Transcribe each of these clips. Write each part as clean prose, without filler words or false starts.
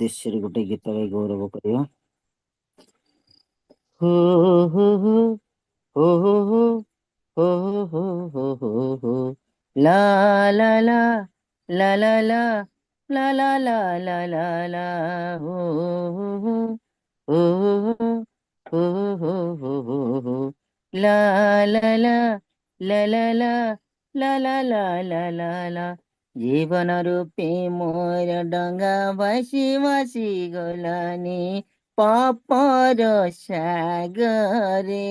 उद्देश्य गोटे गीत गाई गौरव करवा। हो हो हो हो हो हो हो हो हो हो ला ला ला ला ला ला ला ला ला ला ला ला हो हो हो हो हो हो हो हो हो ला ला ला ला ला ला ला ला ला ला ला ला जीवन रूपी मोर डंगा भासी भासी गलानी पापर सागरे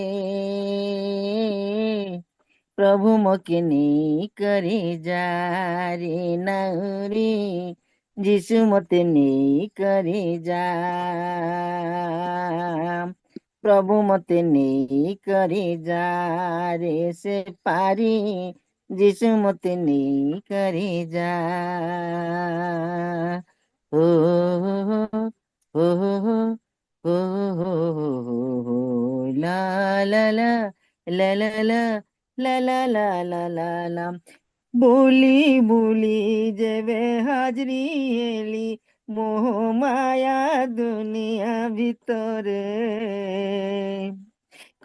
प्रभु मोके नहीं करे जा रे नौरी जिसु मते नहीं करे जा प्रभु मते नहीं करे जा रे से पारी जिसु मते नहीं करे जा हो हो हो हो हो हो ला ला ला ला ला ला ला ला ला ला ला ला बोली बोली जेबे हाजरी एली मोह माया दुनिया भितरे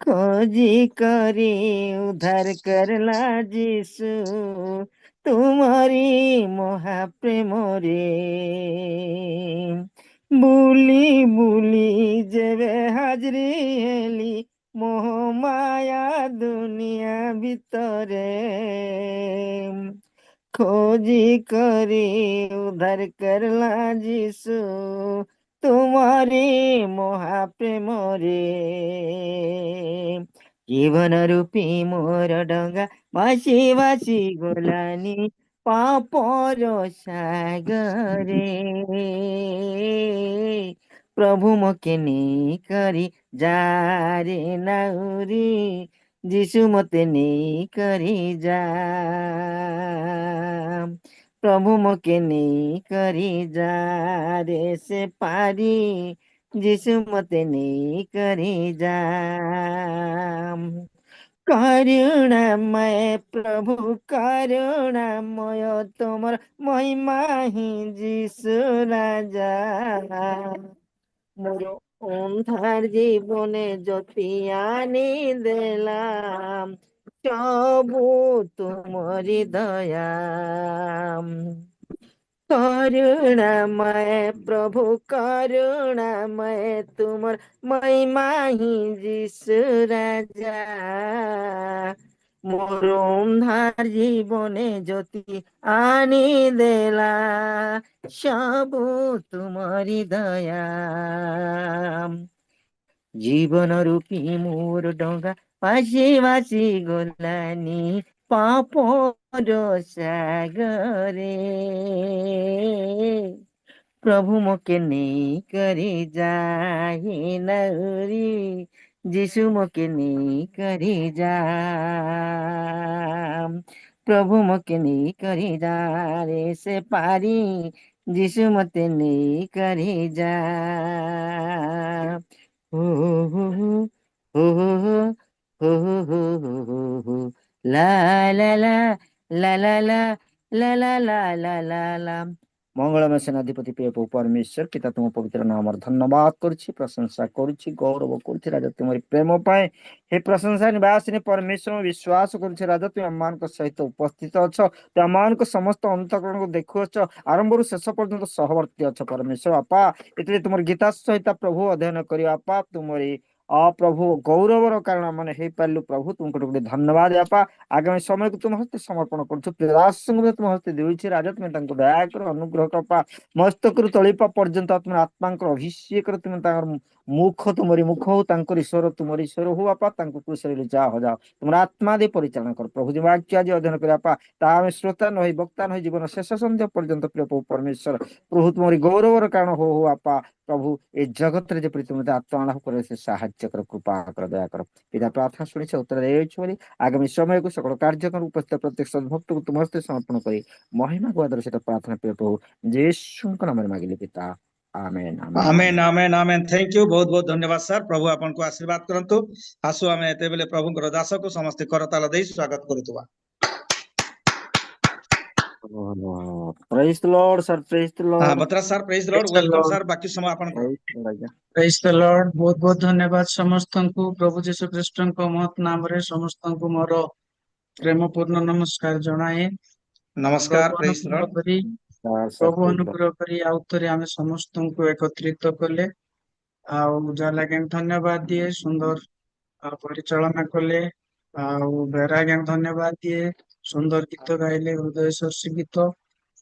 खोजी करी उद्धार करला जीसु तुम्हारी महाप्रेम रे बुली बुली जेबे हाजरी एली मोह माया दुनिया भितरे खोजी करी उद्धार करला जीसु तुम्हारी महाप्रेम रे जीवन रूपी मोर डंगा भासी भासी गलानी पापर सागरे प्रभु मोके नहीं करी जा रे नाउरी जिसु मते नहीं करी जा प्रभु मोके नहीं करी जा रे से पारी जिसु मते नहीं करी जा करुणामय प्रभु करुणामय तुमर महिमा ही जिसु राजा मोर अंधार जीवने ज्योति आनी देलाम सबू तुमरी दया करुणामय प्रभु करुणामय तुमर महिमा ही जिसु राजा मोर अंधार जीवने ज्योति आनी देला सबू तुमरी दया जीवन रूपी मोर डंगा भासी भासी गलानी पापर सागरे प्रभु मोके नहीं करे जाहि नौरी जिसु मोके नहीं करे जा प्रभु मोके नहीं करे जा रे से पारी जिसु मते नहीं करे जा हो हो हो हो हो हो हो हो ला ला ला ला ला ला ला ला ला ला ला ला मंगलमय सेनाधिपति प्रिय प्रभु परमेश्वर पिता तुम पवित्र नाम धन्यवाद करुछि प्रशंसा करुछि गौरव करुछि राजा तुम्हारी प्रेम पाए हे प्रशंसा निवासिनी परमेश्वर विश्वास करुछि राजा तुम आम सहित उपस्थित अछ तुम आम समस्त अंतकरण को देखुच आरंभ शेष पर्यंत सहवर्ती अछ परमेश्वर बापा एते तुम गीता सहित प्रभु अध्ययन करिया बापा तुमरी प्रभु गौरवर कारण मैंने हे पारू प्रभु तुमको गोटे धन्यवाद बापा आगामी समय को तुम हस्ते समर्पण करदास तुम हस्ते देउछि राजा तुम दया कर अनुग्रह कर मस्तक तलिपा पर्यंत तुम आत्मा अभिषेक तुम मुख तुमरी मुख हो ईश्वर तुम ईश्वर हो बापा कुशल जा हो जाओ तुम आत्मा दे परिचालन कर प्रभु जी वाक्य आज अध्ययन कर श्रोता नई वक्ता नई जीवन शेष संध्या पर्यंत प्रिय प्रभु परमेश्वर प्रभु तुमरी गौरवर कारण हो बापा प्रभु ए जगत रे जेपरि तुम आत्मा लाभ कर से साहाय्य कर कृपा कर दया कर पिता प्रार्थना शुणी उत्तर दे आगामी समय को सकल कार्यक्रम उपस्थित प्रत्येक सद्भक्त को तुम हस्ते समर्पण कर महिमा को आदर सहित प्रार्थना प्रिय प्रभु यीशु नाम मांगिले पिता आमेन आमेन आमेन आमेन थैंक यू बहुत बहुत धन्यवाद सर प्रभु आपन को आशीर्वाद करंतु आसु आमे एते बेले प्रभु दास को समस्त करताल दे स्वागत करतुवा ପ୍ରେଜ୍ ଦ ଲର୍ଡ ସାର୍, ପ୍ରେଜ୍ ଦ हाँ Lord. Batra sir praise Lord Praise the welcome Lord. Sir बाकी समय आपन ଆଜ୍ଞା। Praise the Lord. ବହୁତ ବହୁତ ଧନ୍ୟବାଦ ସମସ୍ତଙ୍କୁ ପ୍ରଭୁ ଯୀଶୁ ଖ୍ରୀଷ୍ଟଙ୍କ ମହତ୍ ନାମରେ ସମସ୍ତଙ୍କୁ ମୋର ପ୍ରେମପୂର୍ଣ୍ଣ ନମସ୍କାର ଜଣାଏ। नमस्कार ପ୍ରଭୁ प्रेज ଅନୁଗ୍ରହ लॉर्ड କରି ସାର୍ ସାର୍ ପ୍ରଭୁ ପ୍ରେଜ୍ ଦ ଅନୁଗ୍ରହ କରି ଆଉ ଥରେ ଆମେ ସମସ୍ତଙ୍କୁ ଏକତ୍ରିତ କଲେ ଆଉ ଯାହା ଲାଗି ଧନ୍ୟବାଦ ଦିଏ ସୁନ୍ଦର ପରିଚାଳନା କଲେ ଆଉ ବେରା ଆଜ୍ଞା ଧନ୍ୟବାଦ ଦିଏ ସୁନ୍ଦର ଗୀତ ଗାଇଲେ ହୃଦୟ ସ୍ପର୍ଶୀ ଗୀତ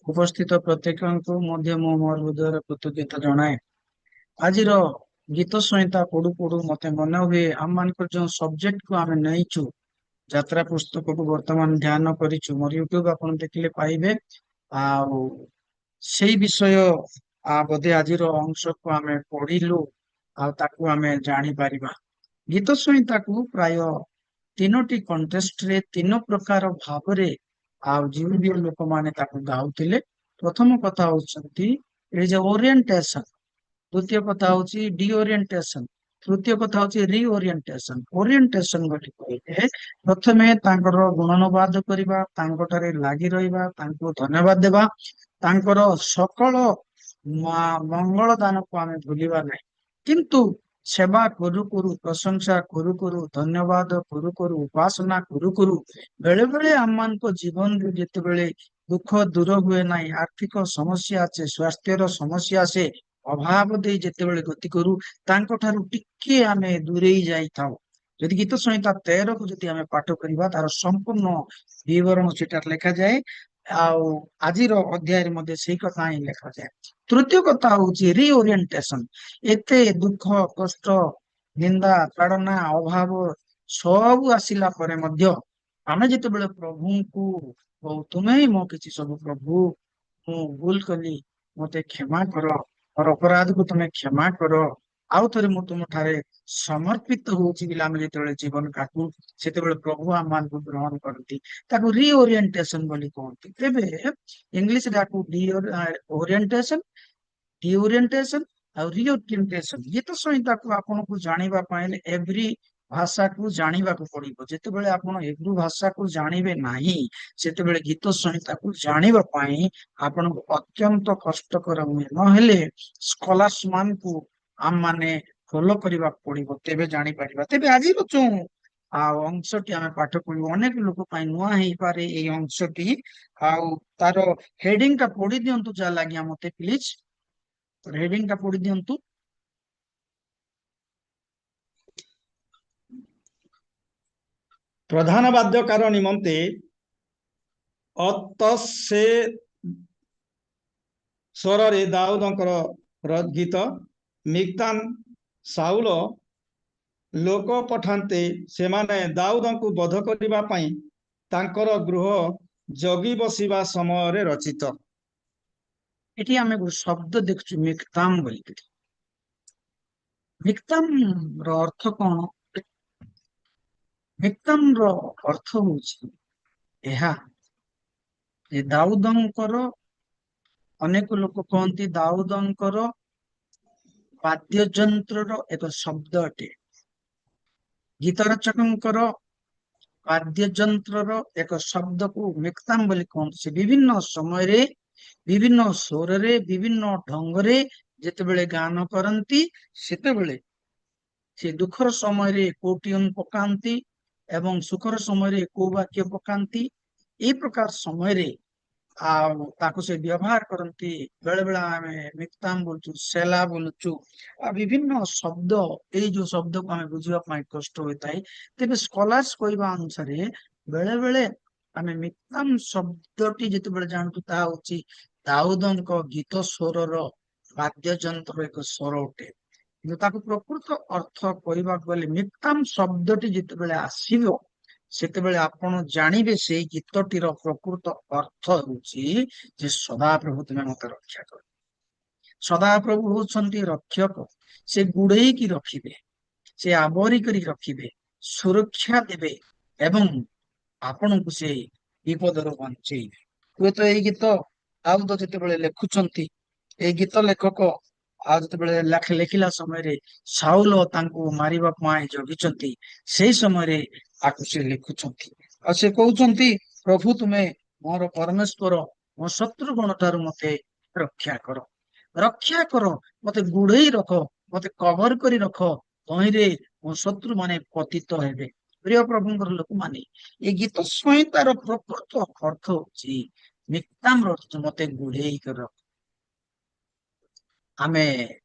ଉପସ୍ଥିତ ପ୍ରତ୍ୟେକଙ୍କୁ ମଧ୍ୟ ମୁଁ ମୋର ହୃଦୟର କୃତଜ୍ଞତା ଜଣାଏ। ଆଜିର ଗୀତ ସଂହିତା ପଢୁ ପଢୁ ମତେ ମନେ ହୁଏ ଆମମାନଙ୍କର ଯୋଉ ସବଜେକ୍ଟ କୁ ଆମେ ନେଇଛୁ ଯାତ୍ରା ପୁସ୍ତକକୁ ବର୍ତ୍ତମାନ ଧ୍ୟାନ କରିଛୁ ମୋର ୟୁଟ୍ୟୁବ ଆପଣ ଦେଖିଲେ ପାଇବେ ଆଉ ସେଇ ବିଷୟ ବୋଧେ ଆଜିର ଅଂଶକୁ ଆମେ ପଢିଲୁ ଆଉ ତାକୁ ଆମେ ଜାଣିପାରିବା। ଗୀତ ସଂହିତାକୁ ପ୍ରାୟ ତିନୋଟି କଣ୍ଟେଷ୍ଟରେ ତିନି ପ୍ରକାର ଭାବରେ ଆଉ ଜିଉଦୀୟ ଲୋକମାନେ ତାକୁ ଗାଉଥିଲେ। ପ୍ରଥମ କଥା ହଉଛନ୍ତି ଏ ଯେ ଓରିଏଣ୍ଟେସନ, ଦ୍ୱିତୀୟ କଥା ହଉଛି ଡିଓରିଏଣ୍ଟେସନ, ତୃତୀୟ କଥା ହଉଛି ରିଓରିଏଣ୍ଟେସନ। ଓରିଏଣ୍ଟେସନ ବୋଲି କହିଲେ ପ୍ରଥମେ ତାଙ୍କର ଗୁଣାନୁବାଦ କରିବା, ତାଙ୍କଠାରେ ଲାଗି ରହିବା, ତାଙ୍କୁ ଧନ୍ୟବାଦ ଦେବା, ତାଙ୍କର ସକଳ ମଙ୍ଗଳ ଦାନକୁ ଆମେ ଭୁଲିବା ନାହିଁ। କିନ୍ତୁ ସେବା କରୁ କରୁ, ପ୍ରଶଂସା କରୁ କରୁ, ଧନ୍ୟବାଦ କରୁ କରୁ, ଉପାସନା କରୁ କରୁ ବେଳେ ବେଳେ ଆମମାନଙ୍କ ଜୀବନରେ ଯେତେବେଳେ ଦୁଃଖ ଦୂର ହୁଏ ନାହିଁ, ଆର୍ଥିକ ସମସ୍ୟା ଆସେ, ସ୍ୱାସ୍ଥ୍ୟର ସମସ୍ୟା ଆସେ, ଅଭାବ ଦେଇ ଯେତେବେଳେ ଗତି କରୁ ତାଙ୍କ ଠାରୁ ଟିକେ ଆମେ ଦୂରେଇ ଯାଇଥାଉ। ଯଦି ଗୀତ ସଂହିତା 13କୁ ଯଦି ଆମେ ପାଠ କରିବା ତାର ସମ୍ପୂର୍ଣ୍ଣ ବିବରଣ ସେଠାରେ ଲେଖାଯାଏ ଆଉ ଆଜିର ଅଧ୍ୟାୟରେ ମଧ୍ୟ ସେଇ କଥା ହିଁ ଲେଖାଯାଏ। ତୃତୀୟ କଥା ହଉଛି ରିଓରିଏଣ୍ଟେସନ। ଏତେ ଦୁଃଖ କଷ୍ଟ ନିନ୍ଦା ତାଡନା ଅଭାବ ସବୁ ଆସିଲା ପରେ ମଧ୍ୟ ଆମେ ଯେତେବେଳେ ପ୍ରଭୁଙ୍କୁ କହୁ ତୁମେ ହିଁ ମୋ କିଛି ସବୁ ପ୍ରଭୁ, ମୁଁ ଭୁଲ କଲି, ମତେ କ୍ଷମା କର, ମୋର ଅପରାଧକୁ ତମେ କ୍ଷମା କର, ଆଉ ଥରେ ମୁଁ ତୁମ ଠାରେ ସମର୍ପିତ ହଉଛି ବୋଲି ଆମେ ଯେତେବେଳେ ଜୀବନ କାଟୁ ସେତେବେଳେ ପ୍ରଭୁ ଆମମାନଙ୍କୁ ଗ୍ରହଣ କରନ୍ତି, ତାକୁ ରିଓରିଏଣ୍ଟେସନ ବୋଲି କହନ୍ତି। ତେବେ ଇଂଲିଶରେ ଆକୁ ଓରିଏଣ୍ଟେସନ, ଡିଓରିଏଣ୍ଟେସନ ଆଉ ରିଓରିଏଣ୍ଟେସନ। ଗୀତ ସଂହିତାକୁ ଆପଣଙ୍କୁ ଜାଣିବା ପାଇଁ ହେଲେ ଏଭ୍ରି ଭାଷାକୁ ଜାଣିବାକୁ ପଡିବ। ଯେତେବେଳେ ଆପଣ ଏଭ୍ରି ଭାଷାକୁ ଜାଣିବେ ନାହିଁ ସେତେବେଳେ ଗୀତ ସଂହିତାକୁ ଜାଣିବା ପାଇଁ ଆପଣଙ୍କୁ ଅତ୍ୟନ୍ତ କଷ୍ଟକର ହୁଏ। ନହେଲେ ସ୍କଲାର୍ସ ମାନଙ୍କୁ ଆମମାନେ ଫଲୋ କରିବାକୁ ପଡିବ, ତେବେ ଜାଣିପାରିବା। ତେବେ ଆଜିର ଯୋଉ ଆଉ ଅଂଶଟି ଆମେ ପାଠ କରିବୁ ଅନେକ ଲୋକ ପାଇଁ ନୂଆ ହେଇପାରେ ଏଇ ଅଂଶଟି, ଆଉ ତାର ହେଡିଂ ଟା ପଢି ଦିଅନ୍ତୁ ଯାହା ଲାଗି ମତେ ପ୍ଲିଜ, ହେଡିଂ ଟା ପଢି ଦିଅନ୍ତୁ। प्रधान बाद्यकार निमंते ଅତସେ ସ୍ୱରରେ ଦାଉଦଙ୍କର ଗୀତ। ମିକ୍ତାନ ସାଉଲ ଲୋକ ପଠାନ୍ତେ ସେମାନେ ଦାଉଦଙ୍କୁ ବଧ କରିବା ପାଇଁ ତାଙ୍କର ଗୃହ ଜଗି ବସିବା ସମୟରେ ରଚିତ। ଏଠି ଆମେ ଗୋଟେ ଶବ୍ଦ ଦେଖୁଛୁ ମିକ୍ତାମ ବୋଲିକି। ମିକ୍ତାମ ର ଅର୍ଥ କଣ? ମିକ୍ତାମ ର ଅର୍ଥ ହଉଛି ଏହା ଯେ ଦାଉଦଙ୍କର, ଅନେକ ଲୋକ କହନ୍ତି ଦାଉଦଙ୍କର ବାଦ୍ୟଯନ୍ତ୍ରର ଏକ ଶବ୍ଦ ଅଟେ। ଗୀତ ରଚକଙ୍କର ବାଦ୍ୟଯନ୍ତ୍ରର ଏକ ଶବ୍ଦକୁ ମିକ୍ତାମ ବୋଲି କହନ୍ତି। ସେ ବିଭିନ୍ନ ସମୟରେ ବିଭିନ୍ନ ସ୍ୱରରେ ବିଭିନ୍ନ ଢଙ୍ଗରେ ଯେତେବେଳେ ଗାନ କରନ୍ତି ସେତେବେଳେ ସେ ଦୁଃଖର ସମୟରେ କୋଉ ଟ୍ୟୁନ ପକାନ୍ତି ଏବଂ ସୁଖର ସମୟରେ କୋଉ ବାକ୍ୟ ପକାନ୍ତି, ଏଇ ପ୍ରକାର ସମୟରେ ଆଉ ତାକୁ ସେ ବ୍ୟବହାର କରନ୍ତି। ବେଳେ ବେଳେ ଆମେ ମିକ୍ତାମ ବୋଲୁଛୁ, ସେଲା ବୋଲୁଛୁ, ଆଉ ବିଭିନ୍ନ ଶବ୍ଦ, ଏଇ ଯୋଉ ଶବ୍ଦକୁ ଆମେ ବୁଝିବା ପାଇଁ କଷ୍ଟ ହୋଇଥାଏ। ତେବେ ସ୍କଲାର୍ସ କହିବା ଅନୁସାରେ ବେଳେ ବେଳେ ଆମେ ମିକ୍ତାମ ଶବ୍ଦଟି ଯେତେବେଳେ ଜାଣୁଛୁ ତାହା ହଉଛି ଦାଉଦଙ୍କ ଗୀତ ସ୍ୱରର ବାଦ୍ୟଯନ୍ତ୍ର ଏକ ସ୍ୱର ଅଟେ। କିନ୍ତୁ ତାକୁ ପ୍ରକୃତ ଅର୍ଥ କହିବାକୁ ଗଲେ ମିକ୍ତାମ ଶବ୍ଦଟି ଯେତେବେଳେ ଆସିବ ସେତେବେଳେ ଆପଣ ଜାଣିବେ ସେଇ ଗୀତଟିର ପ୍ରକୃତ ଅର୍ଥ ହେଉଛି ଯେ ସଦାପ୍ରଭୁ ତୁମେ ମତେ ରକ୍ଷା କର। ସଦାପ୍ରଭୁ ହଉଛନ୍ତି ରକ୍ଷକ, ସେ ଗୁଡେଇକି ରଖିବେ, ସେ ଆବରି କରି ରଖିବେ, ସୁରକ୍ଷା ଦେବେ ଏବଂ ଆପଣଙ୍କୁ ସେ ବିପଦରୁ ବଞ୍ଚେଇବେ। ହୁଏତ ଏଇ ଗୀତ ଦାଉଦ ଯେତେବେଳେ ଲେଖୁଛନ୍ତି, ଏଇ ଗୀତ ଲେଖକ ଆଉ ଯେତେବେଳେ ଲେଖିଲା ସମୟରେ ସାଉଲ ତାଙ୍କୁ ମାରିବା ପାଇଁ ଜଗିଛନ୍ତି, ସେଇ ସମୟରେ ଆକୁ ସେ ଲେଖୁଛନ୍ତି। ଆଉ ସେ କହୁଛନ୍ତି ପ୍ରଭୁ ତୁମେ ମୋର ପରମେଶ୍ୱର, ମୋ ଶତ୍ରୁଗଣ ଠାରୁ ମତେ ରକ୍ଷା କର, ରକ୍ଷା କର, ମତେ ଗୁଡେଇ ରଖ, ମତେ କଭର କରି ରଖ, ତହିଁରେ ମୋ ଶତ୍ରୁ ମାନେ ପତିତ ହେବେ। ପ୍ରିୟ ପ୍ରଭୁଙ୍କର ଲୋକମାନେ, ଏ ଗୀତ ସଂହିତାର ପ୍ରକୃତ ଅର୍ଥ ହଉଛି ମିକ୍ତାମ୍ର ଅର୍ଥ ମତେ ଗୁଡେଇ କରି ରଖ। ଆମେ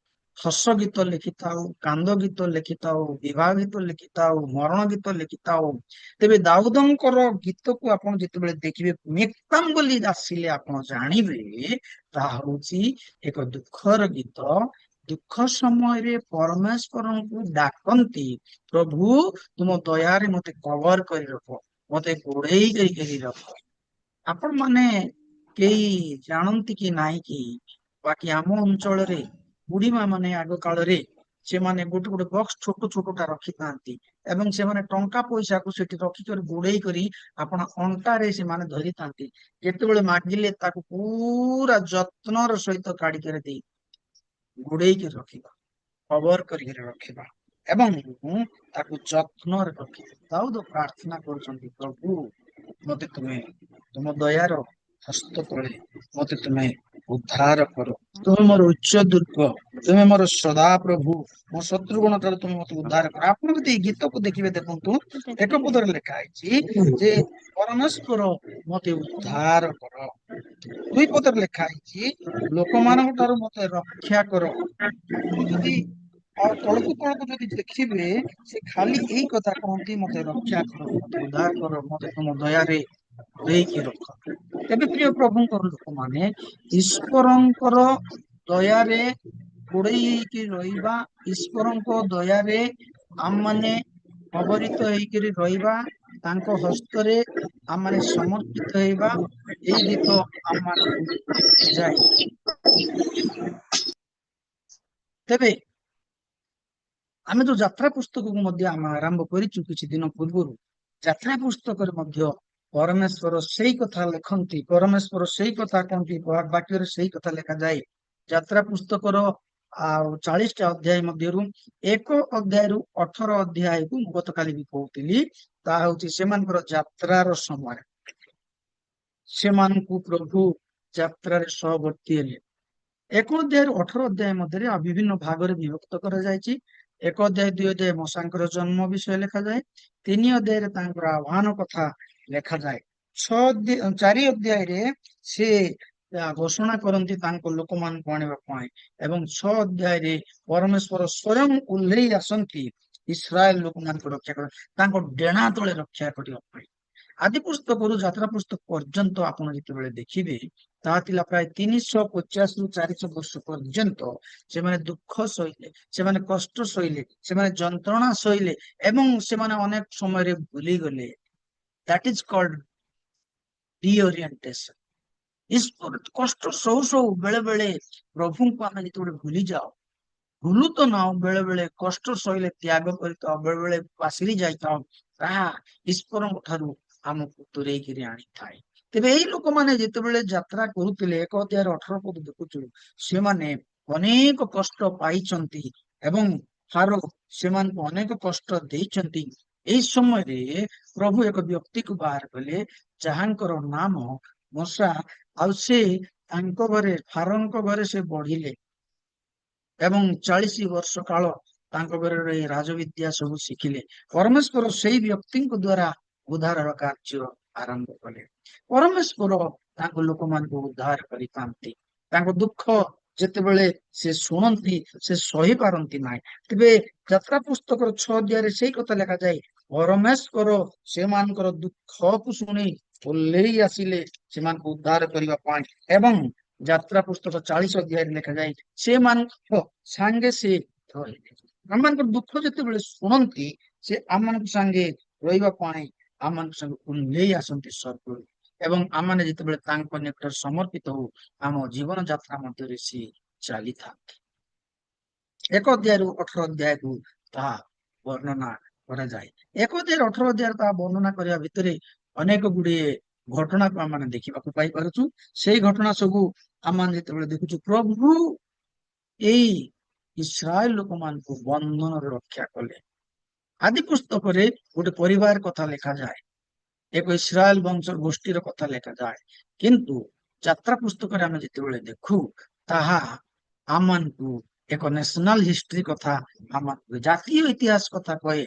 ହସ ଗୀତ ଲେଖିଥାଉ, କାନ୍ଦ ଗୀତ ଲେଖିଥାଉ, ବିବାହ ଗୀତ ଲେଖିଥାଉ, ମରଣ ଗୀତ ଲେଖିଥାଉ, ତେବେ ଦାଉଦଙ୍କର ଗୀତକୁ ଆପଣ ଯେତେବେଳେ ଦେଖିବେ ମିକ୍ତାମ ବୋଲି ଆସିଲେ ଆପଣ ଜାଣିବେ ତାହା ହଉଛି ଏକ ଦୁଃଖର ଗୀତ। ଦୁଃଖ ସମୟରେ ପରମେଶ୍ୱରଙ୍କୁ ଡାକନ୍ତି, ପ୍ରଭୁ ତୁମ ଦୟାରେ ମତେ କଭର କରି ରଖ, ମତେ ଘୋଡେଇ କରି ରଖ। ଆପଣ ମାନେ କେହି ଜାଣନ୍ତି କି ନାହିଁ କି ବାକି ଆମ ଅଞ୍ଚଳରେ ବୁଢୀମା ମାନେ ଆଗ କାଳରେ ସେମାନେ ଗୋଟେ ଗୋଟେ ବକ୍ସ ଛୋଟ ଛୋଟଟା ରଖିଥାନ୍ତି ଏବଂ ସେମାନେ ଟଙ୍କା ପଇସାକୁ ସେଠି ରଖିକରି ଗୋଡେଇ କରି ଆପଣ ଅଣ୍ଟାରେ ସେମାନେ ଧରିଥାନ୍ତି। ଯେତେବେଳେ ମାଗିଲେ ତାକୁ ପୁରା ଯତ୍ନର ସହିତ କାଢିକରି ଦେଇ ଘୋଡେଇକି ରଖିବା, କଭର କରିକି ରଖିବା ଏବଂ ତାକୁ ଯତ୍ନରେ ରଖିବା। ଦାଉଦ ପ୍ରାର୍ଥନା କରୁଛନ୍ତି, ପ୍ରଭୁ ମତେ ତୁମେ ତୁମ ଦୟାର ହସ୍ତ ତଳେ ମତେ ତୁମେ ଉଦ୍ଧାର କର, ତୁମେ ମୋର ଉଚ୍ଚ ଦୁର୍ଗ, ତୁମେ ମୋର ସଦା ପ୍ରଭୁ, ମୋ ଶତ୍ରୁଗଣ ଠାରୁ ତୁମେ ମତେ ଉଦ୍ଧାର କର। ଆପଣ ଯଦି ଏଇ ଗୀତକୁ ଦେଖିବେ, ଦେଖନ୍ତୁ ଏକ ପଦରେ ଲେଖା ହେଇଛି ଯେ ପରମେଶ୍ୱର ମତେ ଉଦ୍ଧାର କର। ଦୁଇ ପଦରେ ଲେଖା ହେଇଛି ଲୋକମାନଙ୍କ ଠାରୁ ମତେ ରକ୍ଷା କର। ଆପଣ ଯଦି ଆଉ ତଳକୁ ତଳକୁ ଯଦି ଦେଖିବେ ସେ ଖାଲି ଏଇ କଥା କହନ୍ତି, ମତେ ରକ୍ଷା କର, ମତେ ଉଦ୍ଧାର କର, ମତେ ତୁମ ଦୟାରେ ଘୋଡେଇକି ରଖ। ତେବେ ପ୍ରିୟ ପ୍ରଭୁଙ୍କର ଲୋକମାନେ, ଈଶ୍ୱରଙ୍କର ଦୟାରେ ଘୋଡେଇ ହେଇକି ରହିବା, ଈଶ୍ୱରଙ୍କ ଦୟାରେ ଆମମାନେ ଅବରିତ ହେଇକିରି ରହିବା, ତାଙ୍କ ହସ୍ତରେ ଆମମାନେ ସମର୍ପିତ ହେଇବା, ଏଇ ଗୀତ ଆମମାନଙ୍କୁ ବୁଝାଏ। ତେବେ ଆମେ ଯୋଉ ଯାତ୍ରା ପୁସ୍ତକକୁ ମଧ୍ୟ ଆମେ ଆରମ୍ଭ କରିଛୁ କିଛି ଦିନ ପୂର୍ବରୁ, ଯାତ୍ରା ପୁସ୍ତକରେ ମଧ୍ୟ ପରମେଶ୍ୱର ସେଇ କଥା ଲେଖନ୍ତି, ପରମେଶ୍ୱର ସେଇ କଥା କହନ୍ତି, ବାକ୍ୟରେ ସେଇ କଥା ଲେଖାଯାଏ। ଯାତ୍ରା ପୁସ୍ତକର 40ଟା ଅଧ୍ୟାୟ ମଧ୍ୟରୁ 1 ଅଧ୍ୟାୟରୁ 18 ଅଧ୍ୟାୟକୁ ମୁଁ ଗତକାଲି ବି କହୁଥିଲି, ତାହା ହଉଛି ସେମାନଙ୍କର ଯାତ୍ରାର ସମୟ। ସେମାନଙ୍କୁ ପ୍ରଭୁ ଯାତ୍ରାରେ ସହବର୍ତ୍ତୀ ହେଲେ। 1 ଅଧ୍ୟାୟରୁ 18 ଅଧ୍ୟାୟ ମଧ୍ୟରେ ଆଉ ବିଭିନ୍ନ ଭାଗରେ ବିଭକ୍ତ କରାଯାଇଛି। 1 ଅଧ୍ୟାୟ 2 ଅଧ୍ୟାୟ ମଶାଙ୍କର ଜନ୍ମ ବିଷୟ ଲେଖାଯାଏ। 3 ଅଧ୍ୟାୟରେ ତାଙ୍କର ଆହ୍ୱାନ କଥା ଲେଖାଯାଏ। 4 ଅଧ୍ୟାୟରେ ସେ ଘୋଷଣା କରନ୍ତି ତାଙ୍କ ଲୋକମାନଙ୍କୁ ଆଣିବା ପାଇଁ ଏବଂ 6 ଅଧ୍ୟାୟରେ ପରମେଶ୍ୱର ସ୍ୱୟଂ ଓହ୍ଲେଇ ଆସନ୍ତି ଇସ୍ରାଏଲ ଲୋକମାନଙ୍କୁ ରକ୍ଷା କରିବା, ତାଙ୍କ ଡେଣା ତଳେ ରକ୍ଷା କରିବା ପାଇଁ। ଆଦି ପୁସ୍ତକରୁ ଯାତ୍ରା ପୁସ୍ତକ ପର୍ଯ୍ୟନ୍ତ ଆପଣ ଯେତେବେଳେ ଦେଖିବେ, ତାହା ଥିଲା ପ୍ରାୟ 350ରୁ 400 ବର୍ଷ ପର୍ଯ୍ୟନ୍ତ ସେମାନେ ଦୁଃଖ ସହିଲେ, ସେମାନେ କଷ୍ଟ ସହିଲେ, ସେମାନେ ଯନ୍ତ୍ରଣା ସହିଲେ ଏବଂ ସେମାନେ ଅନେକ ସମୟରେ ଭୁଲିଗଲେ। That is called disorientation. କଷ୍ଟ ସହୁ ସହୁ ବେଳେ ବେଳେ ପ୍ରଭୁଙ୍କୁ ଆମେ ଯେତେବେଳେ ଭୁଲି ଯାଉ, ଭୁଲୁ ତ ନାଉ, ବେଳେ ବେଳେ କଷ୍ଟ ସହିଲେ ତ୍ୟାଗ କରିଥାଉ, ବେଳେ ବେଳେ ପାଶିରି ଯାଇଥାଉ, ତାହା ଈଶ୍ୱରଙ୍କ ଠାରୁ ଆମକୁ ଦୂରେଇକିରି ଆଣିଥାଏ। ତେବେ ଏଇ ଲୋକମାନେ ଯେତେବେଳେ ଯାତ୍ରା କରୁଥିଲେ, 1 ଅଧ୍ୟାୟର 18 ପଦ ଦେଖୁଛୁ, ସେମାନେ ଅନେକ କଷ୍ଟ ପାଇଛନ୍ତି ଏବଂ ଫାରୋ ସେମାନଙ୍କୁ ଅନେକ କଷ୍ଟ ଦେଇଛନ୍ତି। ଏଇ ସମୟରେ ପ୍ରଭୁ ଏକ ବ୍ୟକ୍ତିକୁ ବାହାର କଲେ ଯାହାଙ୍କର ନାମ ମୂଷା, ଆଉ ସେ ତାଙ୍କ ଘରେ ଫାରୋଙ୍କ ଘରେ ସେ ବଢିଲେ ଏବଂ 40 ବର୍ଷ କାଳ ତାଙ୍କ ଘରେ ରହି ରାଜବିଦ୍ୟା ସବୁ ଶିଖିଲେ। ପରମେଶ୍ୱର ସେଇ ବ୍ୟକ୍ତିଙ୍କ ଦ୍ଵାରା ଉଦ୍ଧାରର କାର୍ଯ୍ୟ ଆରମ୍ଭ କଲେ। ପରମେଶ୍ୱର ତାଙ୍କ ଲୋକମାନଙ୍କୁ ଉଦ୍ଧାର କରିଥାନ୍ତି। ତାଙ୍କ ଦୁଃଖ ଯେତେବେଳେ ସେ ଶୁଣନ୍ତି, ସେ ସହିପାରନ୍ତି ନାହିଁ। ତେବେ ଯାତ୍ରା ପୁସ୍ତକର 6 ଅଧ୍ୟାୟରେ ସେଇ କଥା ଲେଖାଯାଏ, ପରମେଶ୍ୱର ସେମାନଙ୍କର ଦୁଃଖକୁ ଶୁଣି ଓହ୍ଲେଇ ଆସିଲେ ସେମାନଙ୍କୁ ଉଦ୍ଧାର କରିବା ପାଇଁ ଏବଂ ଯାତ୍ରା ପୁସ୍ତକ 40 ଅଧ୍ୟାୟରେ ଲେଖାଯାଏ, ସେମାନଙ୍କ ସାଙ୍ଗେ ସେ ରହିଲେ। ଆମମାନଙ୍କର ଦୁଃଖ ଯେତେବେଳେ ଶୁଣନ୍ତି, ସେ ଆମମାନଙ୍କ ସାଙ୍ଗେ ରହିବା ପାଇଁ ଆମମାନଙ୍କ ସାଙ୍ଗେ ଓହ୍ଲେଇ ଆସନ୍ତି ସ୍ୱର୍ଗରୁ ଏବଂ ଆମମାନେ ଯେତେବେଳେ ତାଙ୍କ ନିକଟରେ ସମର୍ପିତ ହଉ, ଆମ ଜୀବନ ଯାତ୍ରା ମଧ୍ୟରେ ସିଏ ଚାଲିଥାନ୍ତି। 1 ଅଧ୍ୟାୟରୁ 18 ଅଧ୍ୟାୟକୁ ତାହା ବର୍ଣ୍ଣନା କରାଯାଏ। 1 ଅଧ୍ୟାୟରୁ 18 ଅଧ୍ୟାୟରେ ତାହା ବର୍ଣ୍ଣନା କରିବା ଭିତରେ ଅନେକ ଗୁଡିଏ ଘଟଣାକୁ ଆମେ ଦେଖିବାକୁ ପାଇପାରୁଛୁ। ସେଇ ଘଟଣା ସବୁ ଆମେ ଯେତେବେଳେ ଦେଖୁଛୁ, ପ୍ରଭୁ ଏଇ ଇସ୍ରାଏଲ ଲୋକମାନଙ୍କୁ ବନ୍ଧନରେ ରକ୍ଷା କଲେ। ଆଦି ପୁସ୍ତକରେ ଗୋଟେ ପରିବାର କଥା ଲେଖାଯାଏ, ଏକ ଇସ୍ରାଏଲ ବଂଶ ଗୋଷ୍ଠୀର କଥା ଲେଖାଯାଏ, କିନ୍ତୁ ଯାତ୍ରା ପୁସ୍ତକରେ ଆମେ ଯେତେବେଳେ ଦେଖୁ ତାହା ଆମମାନଙ୍କୁ ଏକ ନ୍ୟାସନାଲ ହିଷ୍ଟ୍ରି କଥା, ଆମମାନଙ୍କୁ ଜାତୀୟ ଇତିହାସ କଥା କହେ।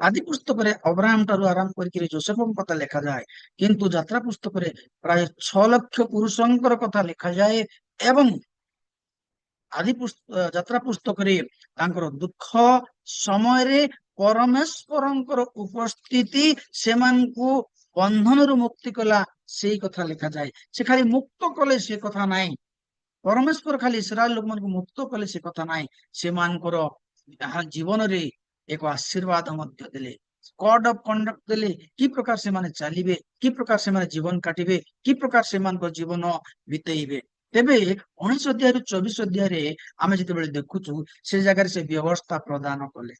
ଆଦି ପୁସ୍ତକରେ ଅବ୍ରାହମ ଠାରୁ ଆରମ୍ଭ କରିକି ଯୋସେଫଙ୍କ କଥା ଲେଖାଯାଏ, କିନ୍ତୁ ଯାତ୍ରା ପୁସ୍ତକରେ ପ୍ରାୟ 6 ଲକ୍ଷ ପୁରୁଷଙ୍କର କଥା ଲେଖାଯାଏ ଏବଂ ଯାତ୍ରା ପୁସ୍ତକରେ ତାଙ୍କର ଦୁଃଖ ସମୟରେ ପରମେଶ୍ୱରଙ୍କର ଉପସ୍ଥିତି ସେମାନଙ୍କୁ ବନ୍ଧନରୁ ମୁକ୍ତି କଲା, ସେଇ କଥା ଲେଖାଯାଏ। ସେ ଖାଲି ମୁକ୍ତ କଲେ ସେ କଥା ନାହିଁ, ପରମେଶ୍ୱର ଖାଲି ଇସ୍ରାଏଲ ଲୋକମାନଙ୍କୁ ମୁକ୍ତ କଲେ ସେ କଥା ନାହିଁ, ସେମାନଙ୍କର ଜୀବନରେ ଏକ ଆଶୀର୍ବାଦ ମଧ୍ୟ ଦେଲେ, କୋଡ ଅଫ କଣ୍ଡକ୍ଟ ଦେଲେ, କି ପ୍ରକାର ସେମାନେ ଚାଲିବେ, କି ପ୍ରକାର ସେମାନେ ଜୀବନ କାଟିବେ, କି ପ୍ରକାର ସେମାନଙ୍କ ଜୀବନ ବିତେଇବେ। ତେବେ 19 ଅଧ୍ୟାୟରୁ 24 ଅଧ୍ୟାୟରେ ଆମେ ଯେତେବେଳେ ଦେଖୁଛୁ ସେ ଜାଗାରେ ସେ ବ୍ୟବସ୍ଥା ପ୍ରଦାନ କଲେ।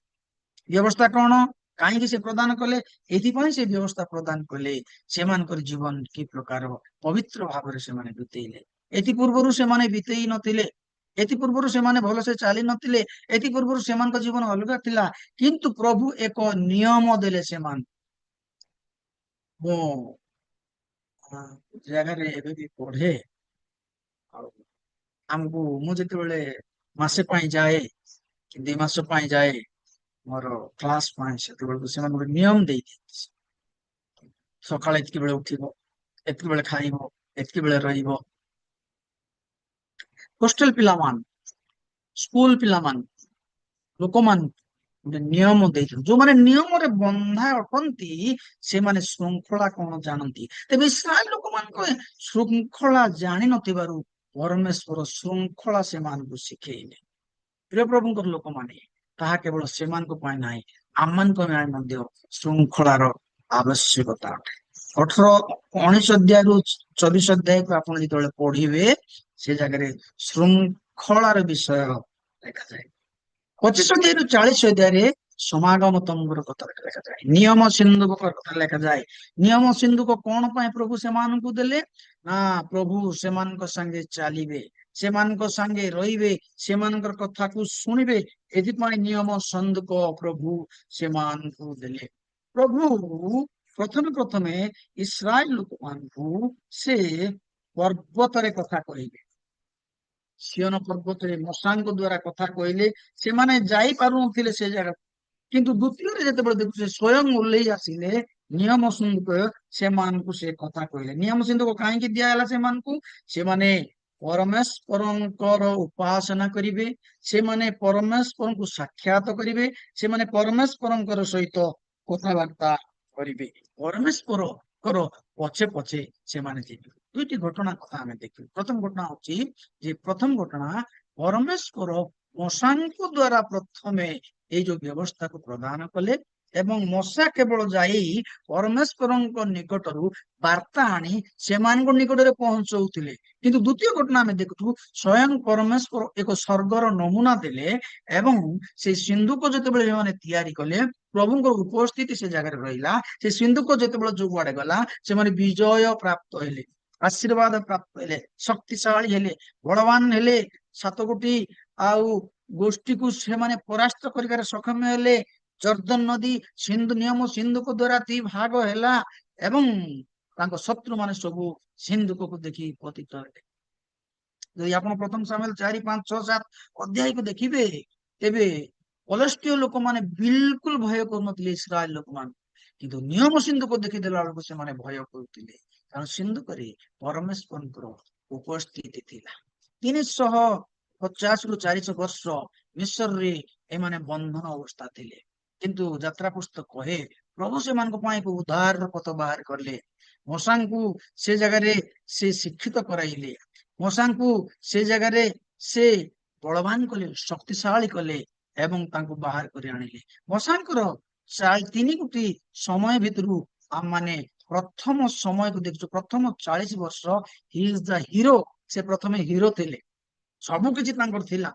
ବ୍ୟବସ୍ଥା କଣ, କାହିଁକି ସେ ପ୍ରଦାନ କଲେ? ଏଥିପାଇଁ ସେ ବ୍ୟବସ୍ଥା ପ୍ରଦାନ କଲେ ସେମାନଙ୍କର ଜୀବନ କି ପ୍ରକାର ପବିତ୍ର ଭାବରେ ସେମାନେ ବିତେଇଲେ। ଏଥି ପୂର୍ବରୁ ସେମାନେ ବିତେଇ ନଥିଲେ, ଏଥି ପୂର୍ବରୁ ସେମାନେ ଭଲସେ ଚାଲି ନଥିଲେ, ଏଥି ପୂର୍ବରୁ ସେମାନଙ୍କ ଜୀବନ ଅଲଗା ଥିଲା, କିନ୍ତୁ ପ୍ରଭୁ ଏକ ନିୟମ ଦେଲେ ସେମାନଙ୍କୁ। ମୁଁ ଜାଗାରେ ଏବେ ବି ପଢେ, ଆଉ ଆମକୁ ମୁଁ ଯେତେବେଳେ ମାସେ ପାଇଁ ଯାଏ କି 2 ମାସ ପାଇଁ ଯାଏ ମୋର କ୍ଲାସ ପାଇଁ, ସେତେବେଳକୁ ସେମାନେ ଗୋଟେ ନିୟମ ଦେଇଦିଅନ୍ତି। ସକାଳେ ଏତିକି ବେଳେ ଉଠିବ, ଏତିକି ବେଳେ ଖାଇବ, ଏତିକି ବେଳେ ରହିବ। ହୋଷ୍ଟେଲ ପିଲାମାନ, ସ୍କୁଲ ପିଲାମାନ, ଲୋକମାନଙ୍କୁ ଗୋଟେ ନିୟମ ଦେଇଛନ୍ତି। ଯୋଉମାନେ ନିୟମରେ ବନ୍ଧା ଅଟନ୍ତି ସେମାନେ ଶୃଙ୍ଖଳା କଣ ଜାଣନ୍ତି। ତେବେ ଇସ୍ରାଏଲ ଲୋକମାନଙ୍କ ଶୃଙ୍ଖଳା ଜାଣିନଥିବାରୁ ପରମେଶ୍ୱର ଶୃଙ୍ଖଳା ସେମାନଙ୍କୁ ଶିଖେଇଲେ। ପ୍ରିୟ ପ୍ରଭୁଙ୍କର ଲୋକମାନେ, ତାହା କେବଳ ସେମାନଙ୍କ ପାଇଁ ନାହିଁ, ଆମମାନଙ୍କ ପାଇଁ ମଧ୍ୟ ଶୃଙ୍ଖଳାର ଆବଶ୍ୟକତା ଅଟେ। 19 ଅଧ୍ୟାୟରୁ 24 ଅଧ୍ୟାୟକୁ ଆପଣ ଯେତେବେଳେ ପଢିବେ ସେ ଜାଗାରେ ଶୃଙ୍ଖଳାର ବିଷୟ ଲେଖାଯାଏ। 25 ଅଧ୍ୟାୟରୁ 40 ଅଧ୍ୟାୟରେ ସମାଗମ ତମ୍ବୁର କଥା ଲେଖାଯାଏ, ନିୟମ ସିନ୍ଦୁକ କଥା ଲେଖାଯାଏ। ନିୟମ ସିନ୍ଦୁକ କଣ ପାଇଁ ପ୍ରଭୁ ସେମାନଙ୍କୁ ଦେଲେ? ନା ପ୍ରଭୁ ସେମାନଙ୍କ ସାଙ୍ଗେ ଚାଲିବେ, ସେମାନଙ୍କ ସାଙ୍ଗେ ରହିବେ, ସେମାନଙ୍କର କଥାକୁ ଶୁଣିବେ, ଏଥିପାଇଁ ନିୟମ ସିନ୍ଦୁକ ପ୍ରଭୁ ସେମାନଙ୍କୁ ଦେଲେ। ପ୍ରଭୁ ପ୍ରଥମେ ଇସ୍ରାଏଲ ଲୋକମାନଙ୍କୁ ସେ ପର୍ବତରେ କଥା କହିଲେ, ସିୟନ ପର୍ବତରେ ମଶାଙ୍କ ଦ୍ଵାରା କଥା କହିଲେ, ସେମାନେ ଯାଇପାରୁନଥିଲେ ସେ ଜାଗା। କିନ୍ତୁ ଦ୍ୱିତୀୟରେ ଯେତେବେଳେ ଦେଖୁଛେ ସ୍ୱୟଂ ଓହ୍ଲେଇ ଆସିଲେ ନିୟମ ସିନ୍ଦୁକ, ସେମାନଙ୍କୁ ସେ କଥା କହିଲେ। ନିୟମ ସିନ୍ଦୁକ କାହିଁକି ଦିଆହେଲା ସେମାନଙ୍କୁ? ସେମାନେ ପରମେଶ୍ୱରଙ୍କର ଉପାସନା କରିବେ, ସେମାନେ ପରମେଶ୍ୱରଙ୍କୁ ସାକ୍ଷାତ କରିବେ, ସେମାନେ ପରମେଶ୍ୱରଙ୍କର ସହିତ କଥାବାର୍ତ୍ତା କରିବେ, ପରମେଶ୍ୱରଙ୍କର ପଛେ ପଛେ ସେମାନେ ଯିବେ। 2ଟି ଘଟଣା କଥା ଆମେ ଦେଖିବୁ। ପ୍ରଥମ ଘଟଣା ହଉଛି ଯେ ପ୍ରଥମ ଘଟଣା ପରମେଶ୍ୱର ମଶାଙ୍କ ଦ୍ଵାରା ପ୍ରଥମେ ଏଇ ଯୋଉ ବ୍ୟବସ୍ଥାକୁ ପ୍ରଦାନ କଲେ ଏବଂ ମଶା କେବଳ ଯାଇ ପରମେଶ୍ୱରଙ୍କ ନିକଟରୁ ବାର୍ତ୍ତା ଆଣି ସେମାନଙ୍କ ନିକଟରେ ପହଞ୍ଚଉଥିଲେ। କିନ୍ତୁ ଦ୍ୱିତୀୟ ଘଟଣା ଆମେ ଦେଖୁଛୁ ସ୍ୱୟଂ ପରମେଶ୍ୱର ଏକ ସ୍ୱର୍ଗର ନମୁନା ଦେଲେ ଏବଂ ସେ ସିନ୍ଦୁକ ଯେତେବେଳେ ସେମାନେ ତିଆରି କଲେ ପ୍ରଭୁଙ୍କର ଉପସ୍ଥିତି ସେ ଜାଗାରେ ରହିଲା। ସେ ସିନ୍ଦୁକ ଯେତେବେଳେ ଯୋଉଆଡେ ଗଲା ସେମାନେ ବିଜୟ ପ୍ରାପ୍ତ ହେଲେ, ଆଶୀର୍ବାଦ ପ୍ରାପ୍ତ ହେଲେ, ଶକ୍ତିଶାଳୀ ହେଲେ, ବଳବାନ ହେଲେ, 7 ଗୋଟି ଆଉ ଗୋଷ୍ଠୀକୁ ସେମାନେ ପରାସ୍ତ କରିବାରେ ସକ୍ଷମ ହେଲେ। ଜର୍ଦ୍ଦନ ନଦୀ ନିୟମ ସିନ୍ଦୁକ ଦ୍ଵାରା 2 ଭାଗ ହେଲା ଏବଂ ତାଙ୍କ ଶତ୍ରୁ ମାନେ ସବୁ ସିନ୍ଦୁକକୁ ଦେଖି ପତିତ ହେଲେ। ଯଦି ଆପଣ ପ୍ରଥମ ସାମୁଏଲ 4, 5, 6, 7 ଅଧ୍ୟାୟକୁ ଦେଖିବେ ତେବେ ଫଲସ୍ତୀୟ ଲୋକମାନେ ବିଲକୁଲ ଭୟ କରୁନଥିଲେ ଇସ୍ରାଏଲ ଲୋକମାନଙ୍କୁ, କିନ୍ତୁ ନିୟମ ସିନ୍ଦୁକ ଦେଖିଦେଲା ବେଳକୁ ସେମାନେ ଭୟ କରୁଥିଲେ, କାରଣ ସିନ୍ଦୁକରେ ପରମେଶ୍ୱରଙ୍କର ଉପସ୍ଥିତି ଥିଲା। 350 ରୁ 400 ବର୍ଷ ମିଶରରେ ଏମାନେ ବନ୍ଧନ ଅବସ୍ଥା ଥିଲେ, କିନ୍ତୁ ଯାତ୍ରା ପୁସ୍ତକ କହେ ପ୍ରଭୁ ସେମାନଙ୍କ ପାଇଁ ଏକ ଉଦ୍ଧାରର ପଥ ବାହାର କଲେ। ମଶାଙ୍କୁ ସେ ଜାଗାରେ ସେ ଶିକ୍ଷିତ କରାଇଲେ, ମଶାଙ୍କୁ ସେ ଜାଗାରେ ସେ ବଳବାନ କଲେ, ଶକ୍ତିଶାଳୀ କଲେ ଏବଂ ତାଙ୍କୁ ବାହାର କରି ଆଣିଲେ। ମଶାଙ୍କର 3 ଗୋଟି ସମୟ ଭିତରୁ ଆମମାନେ ପ୍ରଥମ ସମୟକୁ ଦେଖୁଛୁ। ପ୍ରଥମ 40 ବର୍ଷ ହି ଇଜ ଦ ହିରୋ, ସେ ପ୍ରଥମେ ହିରୋ ଥିଲେ, ସବୁ କିଛି ତାଙ୍କର ଥିଲା,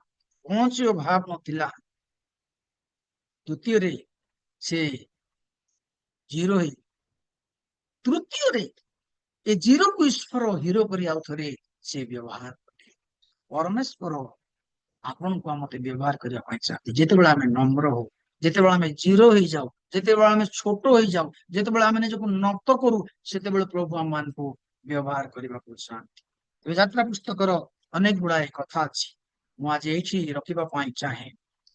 କୌଣସି ଅଭାବ ନଥିଲା। ଦ୍ୱିତୀୟରେ ସେ ଜିରୋ ହେଇ, ତୃତୀୟରେ ଏ ଜିରୋକୁ ଈଶ୍ୱର ହିରୋ କରି ଆଉ ଥରେ ସେ ବ୍ୟବହାର କଲେ। ପରମେଶ୍ୱର ଆପଣଙ୍କୁ ମତେ ବ୍ୟବହାର କରିବା ପାଇଁ ଚାହାନ୍ତି। ଯେତେବେଳେ ଆମେ ନମ୍ର ହଉ, ଯେତେବେଳେ ଆମେ ଜିରୋ ହେଇଯାଉ, ଯେତେବେଳେ ଆମେ ଛୋଟ ହେଇଯାଉ, ଯେତେବେଳେ ଆମେ ନିଜକୁ ନତ କରୁ, ସେତେବେଳେ ପ୍ରଭୁ ଆମମାନଙ୍କୁ ବ୍ୟବହାର କରିବାକୁ ଚାହାନ୍ତି। ତେବେ ଯାତ୍ରା ପୁସ୍ତକର ଅନେକ ଗୁଡାଏ କଥା ଅଛି, ମୁଁ ଆଜି ଏଇଠି ରଖିବା ପାଇଁ ଚାହେଁ।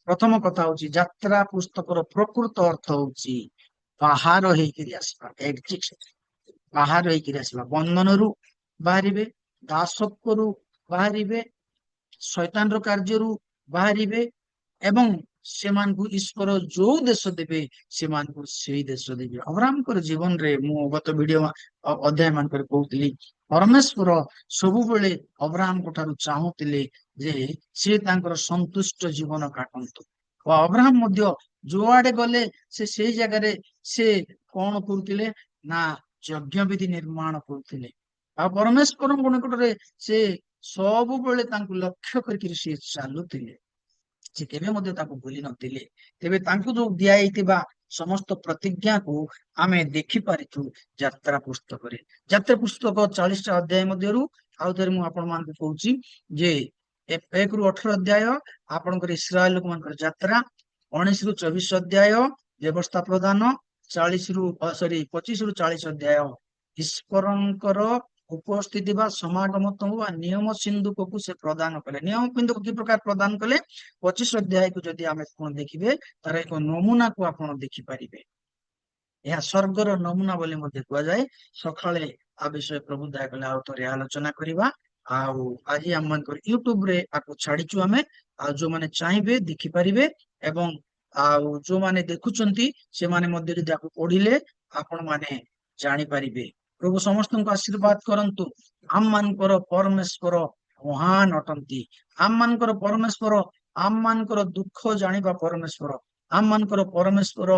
ପ୍ରଥମ କଥା ହଉଛି ଯାତ୍ରା ପୁସ୍ତକର ପ୍ରକୃତ ଅର୍ଥ ହଉଛି ବାହାର ହେଇକିରି ଆସିବା, ଏକ୍ଜିଟ୍, ବାହାର ହେଇକିରି ଆସିବା, ବନ୍ଧନରୁ ବାହାରିବେ, ଦାସତ୍ୱରୁ ବାହାରିବେ, ଶୈତାନର କାର୍ଯ୍ୟରୁ ବାହାରିବେ ଏବଂ ସେମାନଙ୍କୁ ଈଶ୍ୱର ଯୋଉ ଦେଶ ଦେବେ ସେମାନଙ୍କୁ ସେଇ ଦେଶ ଦେବେ। ଅବ୍ରାହମଙ୍କର ଜୀବନରେ ମୁଁ ଗତ ଭିଡିଓ ଅଧ୍ୟାୟ ମାନଙ୍କରେ କହୁଥିଲି, ପରମେଶ୍ୱର ସବୁବେଳେ ଅବ୍ରାହମଙ୍କ ଠାରୁ ଚାହୁଁଥିଲେ ଯେ ସେ ତାଙ୍କର ସନ୍ତୁଷ୍ଟ ଜୀବନ କାଟନ୍ତୁ। ଓ ଅବ୍ରାହମ ମଧ୍ୟ ଯୋଆଡେ ଗଲେ ସେ ସେଇ ଜାଗାରେ ସେ କଣ କରୁଥିଲେ ନା ଯଜ୍ଞ ବିଧି ନିର୍ମାଣ କରୁଥିଲେ। ଆଉ ପରମେଶ୍ୱରଙ୍କ ନିକଟରେ ସେ ସବୁବେଳେ ତାଙ୍କୁ ଲକ୍ଷ୍ୟ କରିକି ସିଏ ଚାଲୁଥିଲେ, ସେ କେବେ ମଧ୍ୟ ତାକୁ ଭୁଲି ନଥିଲେ। ତେବେ ତାଙ୍କୁ ଯୋଉ ଦିଆଯାଇଥିବା ସମସ୍ତ ପ୍ରତିଜ୍ଞାକୁ ଆମେ ଦେଖିପାରିଛୁ ଯାତ୍ରା ପୁସ୍ତକରେ। ଯାତ୍ରା ପୁସ୍ତକ 40ଟା ଅଧ୍ୟାୟ ମଧ୍ୟରୁ ଆଉ ଥରେ ମୁଁ ଆପଣମାନଙ୍କୁ କହୁଛି ଯେ 1ରୁ 18 ଅଧ୍ୟାୟ ଆପଣଙ୍କର ଇସ୍ରାଏଲ ଲୋକମାନଙ୍କର ଯାତ୍ରା, 19ରୁ 24 ଅଧ୍ୟାୟ ବ୍ୟବସ୍ଥା ପ୍ରଦାନ, 25ରୁ 40 ଅଧ୍ୟାୟ ଈଶ୍ୱରଙ୍କର ଉପସ୍ଥିତି ବା ସମାଗମ ବା ନିୟମ ସିନ୍ଧୁକକୁ ସେ ପ୍ରଦାନ କଲେ। ନିୟମ ସିନ୍ଧୁକ କି ପ୍ରକାର ପ୍ରଦାନ କଲେ? 25 ଅଧ୍ୟାୟକୁ ଯଦି ଆମେ କଣ ଦେଖିବେ ତାର ଏକ ନମୁନାକୁ ଆପଣ ଦେଖିପାରିବେ। ଏହା ସ୍ୱର୍ଗର ନମୁନା ବୋଲି ମଧ୍ୟ କୁହାଯାଏ। ସକାଳେ ଆ ବିଷୟ ପ୍ରଭୁ ଦୟା କଲେ ଆଉ ଥରେ ଆଲୋଚନା କରିବା। ଆଉ ଆଜି ଆମମାନଙ୍କର ୟୁଟ୍ୟୁବରେ ଆକୁ ଛାଡିଛୁ ଆମେ, ଆଉ ଯୋଉମାନେ ଚାହିଁବେ ଦେଖିପାରିବେ ଏବଂ ଆଉ ଯୋଉମାନେ ଦେଖୁଛନ୍ତି ସେମାନେ ମଧ୍ୟ ଯଦି ଆକୁ ପଢିଲେ ଆପଣ ମାନେ ଜାଣିପାରିବେ। ପ୍ରଭୁ ସମସ୍ତଙ୍କୁ ଆଶୀର୍ବାଦ କରନ୍ତୁ। ଆମମାନଙ୍କର ପରମେଶ୍ୱର ମହାନ ଅଟନ୍ତି। ଆମମାନଙ୍କର ପରମେଶ୍ୱର ଆମମାନଙ୍କର ଦୁଃଖ ଜାଣିବା ପରମେଶ୍ୱର, ଆମମାନଙ୍କର ପରମେଶ୍ୱର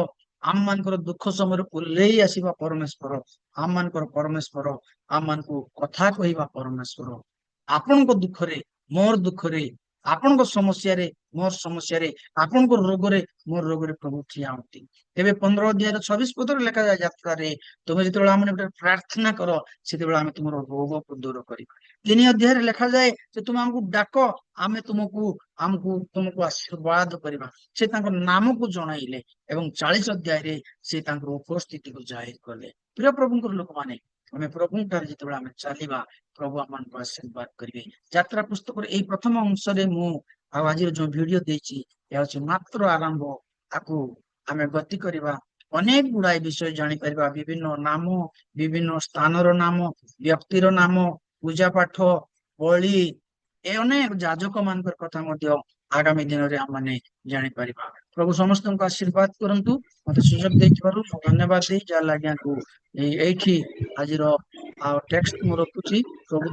ଆମମାନଙ୍କର ଦୁଃଖ ସମୟରେ ଓହ୍ଲେଇ ଆସିବା ପରମେଶ୍ୱର, ଆମମାନଙ୍କର ପରମେଶ୍ୱର ଆମମାନଙ୍କୁ କଥା କହିବା ପରମେଶ୍ୱର। ଆପଣଙ୍କ ଦୁଃଖରେ, ମୋର ଦୁଃଖରେ, ଆପଣଙ୍କ ସମସ୍ୟାରେ, ମୋର ସମସ୍ୟାରେ, ଆପଣଙ୍କ ରୋଗରେ, ମୋର ରୋଗରେ ପ୍ରଭୁ ଠିଆ ହୁଅନ୍ତି। ତେବେ 15 ଅଧ୍ୟାୟର 26 ପଦରେ ଲେଖାଯାଏ ଯାତ୍ରାରେ ତୁମେ ଯେତେବେଳେ ଆମେ ଗୋଟେ ପ୍ରାର୍ଥନା କର ସେତେବେଳେ ଆମେ ତୁମର ରୋଗକୁ ଦୂର କରିବା। 3 ଅଧ୍ୟାୟରେ ଲେଖାଯାଏ ଯେ ତୁମେ ଆମକୁ ଡାକ ଆମେ ତୁମକୁ ଆଶୀର୍ବାଦ କରିବା। ସେ ତାଙ୍କ ନାମକୁ ଜଣାଇଲେ ଏବଂ 40 ଅଧ୍ୟାୟରେ ସେ ତାଙ୍କର ଉପସ୍ଥିତିକୁ ଜାହିର କଲେ। ପ୍ରିୟ ପ୍ରଭୁଙ୍କର ଲୋକମାନେ, ଆମେ ପ୍ରଭୁଙ୍କଠାରେ ଯେତେବେଳେ ଆମେ ଚାଲିବା ପ୍ରଭୁ ଆମମାନଙ୍କୁ ଆଶୀର୍ବାଦ କରିବେ। ଯାତ୍ରା ପୁସ୍ତକର ଏଇ ପ୍ରଥମ ଅଂଶରେ ମୁଁ ଆଉ ଆଜିର ଯୋଉ ଭିଡିଓ ଦେଇଛି ଏହା ହଉଛି ମାତ୍ର ଆରମ୍ଭ। ଆକୁ ଆମେ ଗତି କରିବା, ଅନେକ ଗୁଡାଏ ବିଷୟ ଜାଣିପାରିବା, ବିଭିନ୍ନ ନାମ, ବିଭିନ୍ନ ସ୍ଥାନର ନାମ, ବ୍ୟକ୍ତିର ନାମ, ପୂଜା ପାଠ, ବଳି, ଏ ଅନେକ ଯାଜକ ମାନଙ୍କର କଥା ମଧ୍ୟ ଆଗାମୀ ଦିନରେ ଆମମାନେ ଜାଣିପାରିବା। ପ୍ରଭୁ ସମସ୍ତଙ୍କୁ ଆଶୀର୍ବାଦ କରନ୍ତୁ। ମତେ ସୁଯୋଗ ଦେଇଥିବାରୁ ମୁଁ ଧନ୍ୟବାଦ ଦେଇ ଯାହା ଆଜ୍ଞାକୁ ଏଇଠି ଆଜିର ଆଉ ଟେକ୍ସଟ ମୁଁ ରଖୁଛି। ପ୍ରଭୁ